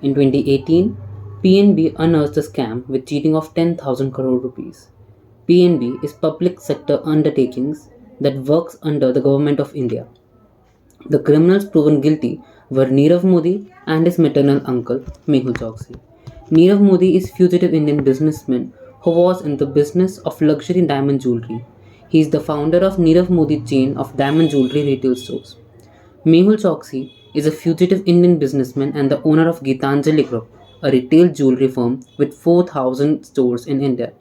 In 2018, PNB unearthed a scam with cheating of 10,000 crore rupees. PNB is public sector undertakings that works under the government of India. The criminals proven guilty were Nirav Modi and his maternal uncle Mehul Choksi. Nirav Modi is fugitive Indian businessman who was in the business of luxury diamond jewelry. He is the founder of Nirav Modi chain of diamond jewelry retail stores. Mehul Choksi is a fugitive Indian businessman and the owner of Gitanjali Group, a retail jewelry firm with 4,000 stores in India.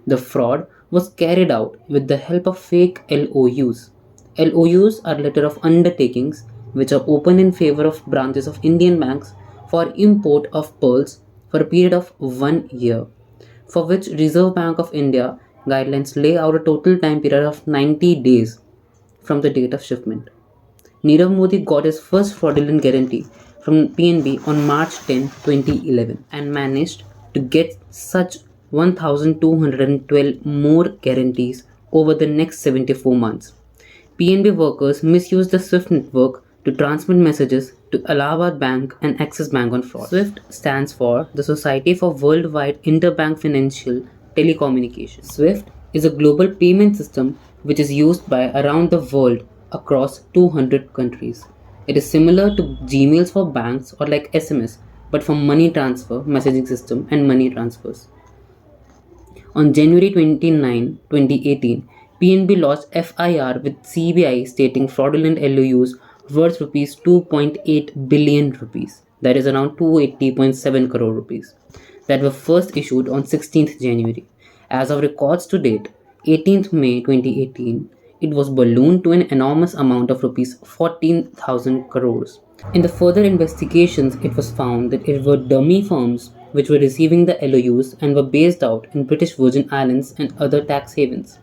The fraud was carried out with the help of fake LOUs. LOUs are letter of undertakings which are open in favor of branches of Indian banks for import of pearls for a period of 1 year, for which Reserve Bank of India guidelines lay out a total time period of 90 days from the date of shipment. Nirav Modi got his first fraudulent guarantee from PNB on March 10, 2011 and managed to get such 1,212 more guarantees over the next 74 months. PNB workers misused the SWIFT network to transmit messages to Allahabad Bank and Axis Bank on fraud. SWIFT stands for the Society for Worldwide Interbank Financial Telecommunications. SWIFT is a global payment system which is used by around the world across 200 countries. It is similar to Gmails for banks or like SMS, but for money transfer, messaging system, and money transfers. On January 29, 2018, PNB lodged FIR with CBI stating fraudulent LOUs worth rupees 2.8 billion rupees, that is around 280.7 crore rupees, that were first issued on 16th January. As of records to date, 18th May 2018, it was ballooned to an enormous amount of rupees 14,000 crores. In the further investigations, it was found that it were dummy firms which were receiving the LOUs and were based out in British Virgin Islands and other tax havens.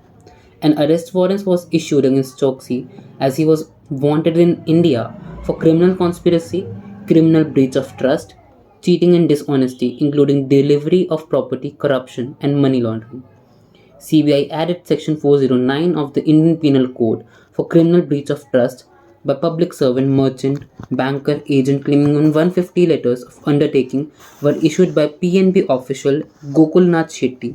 An arrest warrant was issued against Choksi as he was wanted in India for criminal conspiracy, criminal breach of trust, cheating and dishonesty, including delivery of property, corruption, and money laundering. CBI added Section 409 of the Indian Penal Code for criminal breach of trust by public servant, merchant, banker, agent claiming 150 letters of undertaking were issued by PNB official Gokulnath Shetty.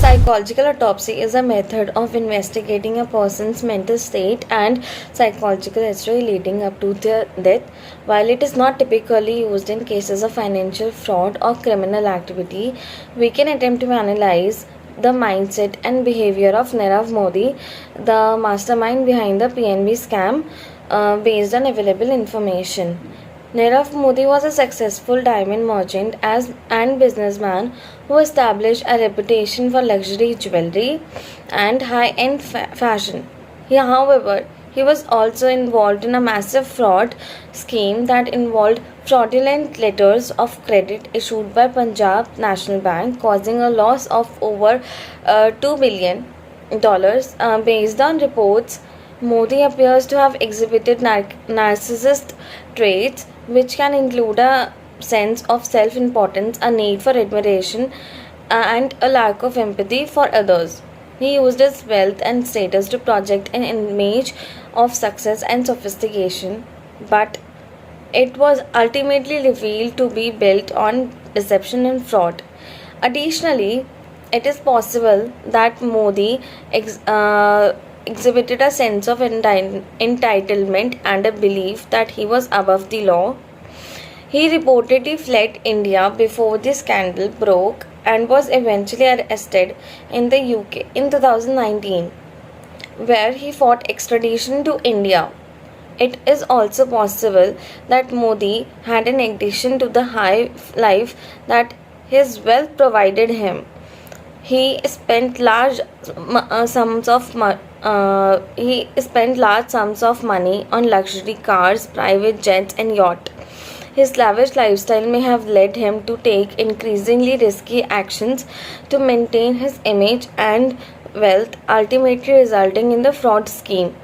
Psychological autopsy is a method of investigating a person's mental state and psychological history leading up to their death. While it is not typically used in cases of financial fraud or criminal activity, we can attempt to analyze the mindset and behavior of Nirav Modi, the mastermind behind the PNB scam, based on available information. Nirav Modi was a successful diamond merchant and businessman who established a reputation for luxury jewelry and high-end fashion. However, he was also involved in a massive fraud scheme that involved fraudulent letters of credit issued by Punjab National Bank, causing a loss of over $2 billion. Based on reports, Modi appears to have exhibited narcissist traits, which can include a sense of self importance, a need for admiration, and a lack of empathy for others. He used his wealth and status to project an image of success and sophistication, but it was ultimately revealed to be built on deception and fraud. Additionally, it is possible that Modi exhibited a sense of entitlement and a belief that he was above the law. He reportedly fled India before the scandal broke and was eventually arrested in the UK in 2019, where he fought extradition to India. It is also possible that Modi had an addiction to the high life that his wealth provided him. He spent large sums of money on luxury cars, private jets, and yachts. His lavish lifestyle may have led him to take increasingly risky actions to maintain his image and wealth, ultimately resulting in the fraud scheme.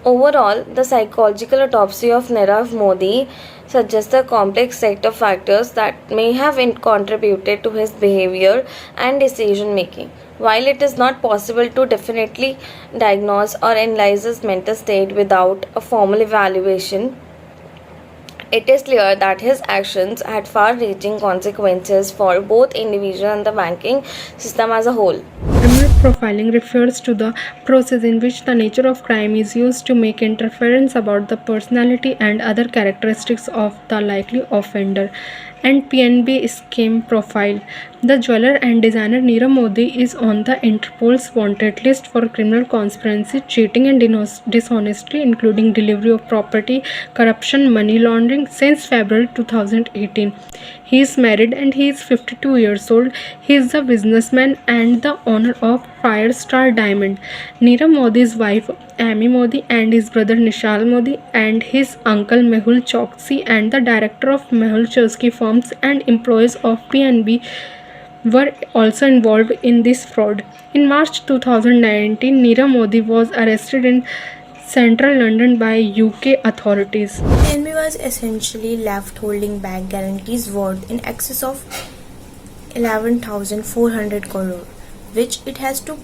Overall, the psychological autopsy of Nirav Modi suggests a complex set of factors that may have contributed to his behavior and decision making. While it is not possible to definitely diagnose or analyze his mental state without a formal evaluation, It is clear that his actions had far reaching consequences for both individuals and the banking system as a whole. Criminal profiling refers to the process in which the nature of crime is used to make inference about the personality and other characteristics of the likely offender. And PNB scheme profile. The jeweler and designer Nirav Modi is on the Interpol's wanted list for criminal conspiracy, cheating and dishonesty, including delivery of property, corruption, money laundering since February 2018. He is married and he is 52 years old. He is a businessman and the owner of Firestar Diamond. Nirav Modi's wife Amy Modi and his brother Nishal Modi and his uncle Mehul Choksi and the director of Mehul Choksi firms and employees of PNB were also involved in this fraud. In March 2019, Nirav Modi was arrested in central London by UK authorities. PNB was essentially left holding bank guarantees worth in excess of 11,400 crore, which it has to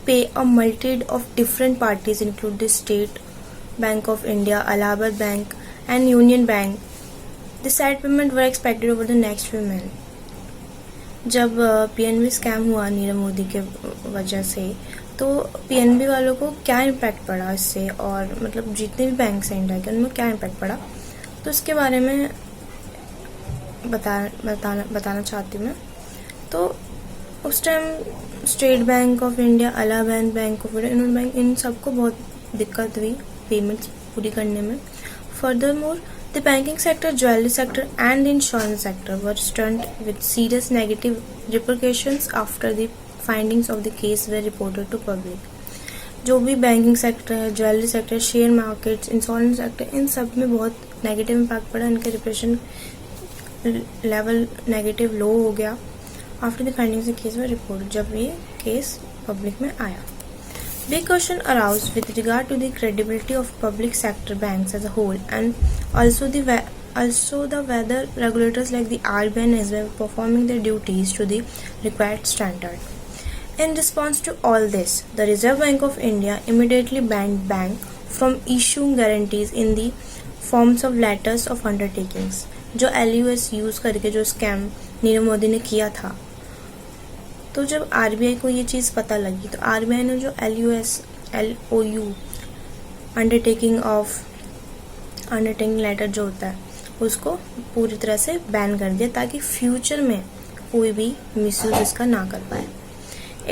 pay a multitude of different parties, including the State Bank of India, Allahabad Bank, and Union Bank. The said payment were expected over the next few months. जब PNB scam हुआ नीरव मोदी के वजह से, तो PNB वालों को क्या impact पड़ा इससे, और मतलब जितने भी बैंक हैं इंडिया के उनमें क्या इम्पैक्ट पड़ा, तो इसके बारे में बताना चाहती हूँ मैं। तो उस time state bank of India, Allahabad bank of India, union bank, इन सबको बहुत दिक्कत हुई पेमेंट्स पूरी करने में. Furthermore, the banking sector, jewelry sector and the insurance sector were stunned with serious negative repercussions after the findings of the case were reported to public. जो भी बैंकिंग सेक्टर है, jewellery sector, share markets, insurance sector, इन सब में बहुत negative impact पड़ा. इनके repression level negative लो हो गया after the findings the case were report, जब ये केस पब्लिक में आया. Big question arose with regard to the credibility of public sector banks as a whole, and also the whether regulators like the RBI and SBI were performing their duties to the required standard. In response to all this, the Reserve Bank of India immediately banned bank from issuing guarantees in the forms of letters of undertakings. जो LUS use करके जो scam Nirav Modi ने किया था, तो जब RBI को ये चीज़ पता लगी, तो आरबीआई ने जो LOU अंडरटेकिंग लेटर जो होता है उसको पूरी तरह से बैन कर दिया, ताकि फ्यूचर में कोई भी मिसयूज इसका ना कर पाए.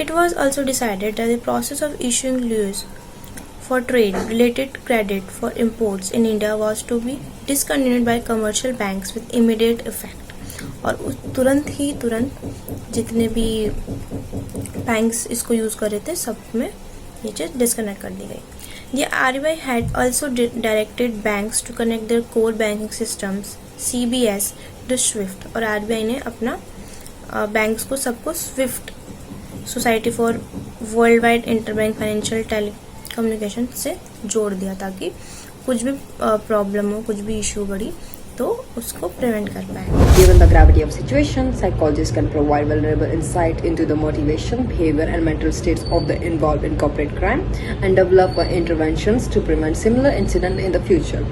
It was also decided that the process of issuing LOUs for trade-related credit for imports in India was to be discontinued by commercial banks with immediate effect. और तुरंत जितने भी बैंक्स इसको यूज़ कर रहे थे सब में ये चीज़ डिस्कनेक्ट कर दी गई. The RBI had also directed banks to connect their core banking systems CBS to SWIFT, और RBI ने अपना बैंक्स को सबको SWIFT society for world wide interbank financial telecommunication से जोड़ दिया, ताकि कुछ भी प्रॉब्लम हो, कुछ भी इशू बढ़ी तो उसको प्रिवेंट कर पाए. Given the gravity of situation, psychologists can provide valuable insight into the motivation, behavior, and mental states of the involved in corporate crime, and develop interventions to prevent similar incidents in the future.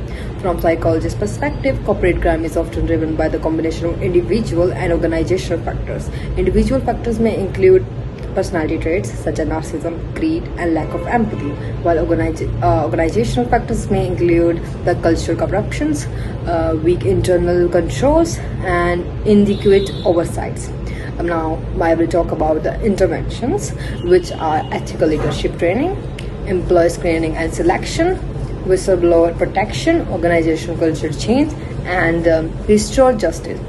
From psychologist perspective, corporate crime is often driven by the combination of individual and organizational factors. Individual factors may include personality traits such as narcissism, greed, and lack of empathy, while organizational factors may include the cultural corruptions, weak internal controls, and inadequate oversights. Now, I will talk about the interventions, which are ethical leadership training, employee screening and selection, whistleblower protection, organizational culture change, and restore justice.